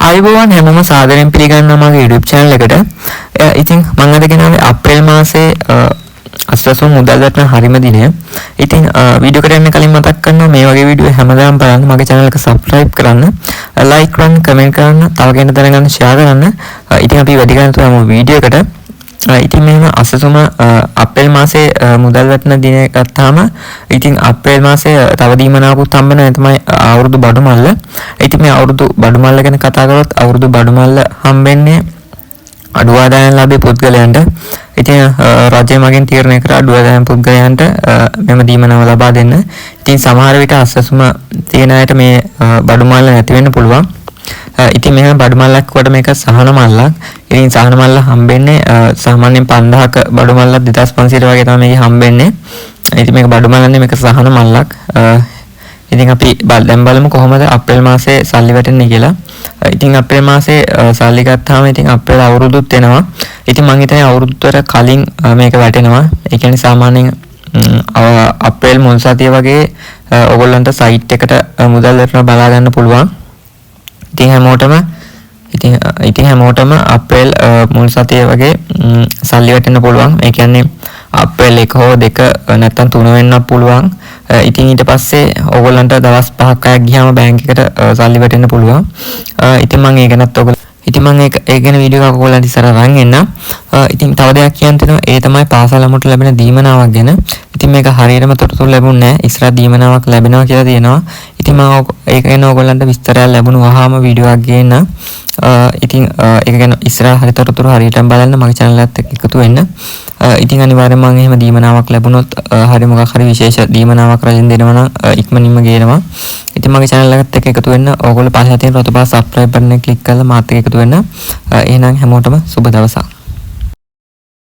ආයුබෝවන් හැමෝම සාදරයෙන් පිළිගන්නවා මගේ YouTube channel එකට. ඉතින් මම අද ගෙනාවේ අප්‍රේල් මාසේ අස්වැසුම් මුදල් වැටෙන හරිම දිනය. ඉතින් වීඩියෝ එකට යන්න කලින් මතක් කරනවා මේ වගේ වීඩියෝ හැමදාම බලන්න මගේ channel එක subscribe කරන්න, like කරන්න, comment කරන්න, තව කෙනෙක් දැනගන්න share කරන්න. ඉතින් අපි වැඩි කරන්න තුමු වීඩියෝ එකට. ඉතින් මෙහෙම අස්වැසුම අප්‍රේල් මාසේ මුදල් වැටෙන දිනය ගත්තාම ඉතින් අප්‍රේල් මාසේ තව දීමනාවකුත් හම්බ වෙනවා. ඒ තමයි අවුරුදු බඩු මල්ල. ඉතින් මේ අවුරුදු බඩු මල්ල ගැන කතා කරොත් අවුරුදු බඩු මල්ල හම්බෙන්නේ අඩු ආදායම් ලාභී පුද්ගලයන්ට. ඉතින් රජය මගින් තීරණය කර අඩු ආදායම් පුද්ගලයන්ට මෙම දීමනාව ලබා දෙන්න. ඉතින් සමහර විට අස්වැසුම තියෙන අයට මේ බඩු මල්ල නැති වෙන්න පුළුවන්. ඉතින් මෙහෙම බඩු මල්ලක් කොට මේක සහන මල්ලක්. ඉතින් සහන මල්ල හම්බෙන්නේ සාමාන්‍යයෙන් 5000ක බඩු මල්ලක් 2500 වගේ තමයි මේක හම්බෙන්නේ. ඉතින් මේක බඩු මල්ලන්නේ මේක සහන මල්ලක්. ඉතින් අපි දැන් බලමු කොහොමද අප්‍රේල් මාසේ සල්ලි වැටෙන්නේ කියලා. ඉතින් අප්‍රේල් මාසේ සල්ලි ගත්තාම ඉතින් අප්‍රේල් අවුරුදුත් එනවා. ඉතින් මම හිතන්නේ අවුරුද්දට කලින් මේක වැටෙනවා. ඒ කියන්නේ සාමාන්‍යයෙන් අප්‍රේල් මුල් සතිය වගේ ඔයගොල්ලන්ට සයිට් එකට මුදල් වැටෙනවා බලා ගන්න පුළුවන්. ඉතින් හැමෝටම අප්‍රේල් මුල් සතිය වගේ සල්ලි වැටෙන්න පුළුවන්. ඒ කියන්නේ අප්‍රේල් 1 හෝ 2 නැත්නම් 3 වෙන්නත් පුළුවන්. ඉතින් ඊට පස්සේ ඕගොල්ලන්ට දවස් 5ක් ගියාම බැංක් එකට සල්ලි වැටෙන්න පුළුවන්. ඉතින් මම ඒක ගැනත් ඔයගොල්ලෝ ඒ ගැන වීඩියෝ එකක් ඔයගොල්ලන්ට ඉස්සරහ අරන් එන්න. ඉතින් තව දෙයක් කියන්න තියෙනවා. ඒ තමයි පාසල් ළමුන්ට ලැබෙන දීමනාවක් ගැන. ඉතින් මේක හරියටම තොරතුරු ලැබුණේ නැහැ. ඉස්සරහ දීමනාවක් ලැබෙනවා කියලා තියෙනවා. ඉතින් මම ඒක ගැන ඔයගොල්ලන්ට විස්තරයක් ලැබුණ වහාම වීඩියෝ එකක් ගේන්න. ඉතින් ඒක ගැන ඉස්සරහ හරිය තොරතුරු හරියටම බලන්න මගේ channel එකත් එක්ක එකතු වෙන්න. ඉතින් අනිවාර්යෙන්ම මම එහෙම දීමනාවක් ලැබුණොත් හරි මොකක් හරි විශේෂ දීමනාවක් රජෙන් දෙනවා නම් ඉක්මනින්ම ගේනවා. ඉතින් මගේ channel එකත් එක්ක එකතු වෙන්න ඕගොල්ලෝ පහළ තියෙන රතු පාට subscribe button එක click කරලා මාත් එක්ක එකතු වෙන්න. එහෙනම් හැමෝටම සුබ දවසක්.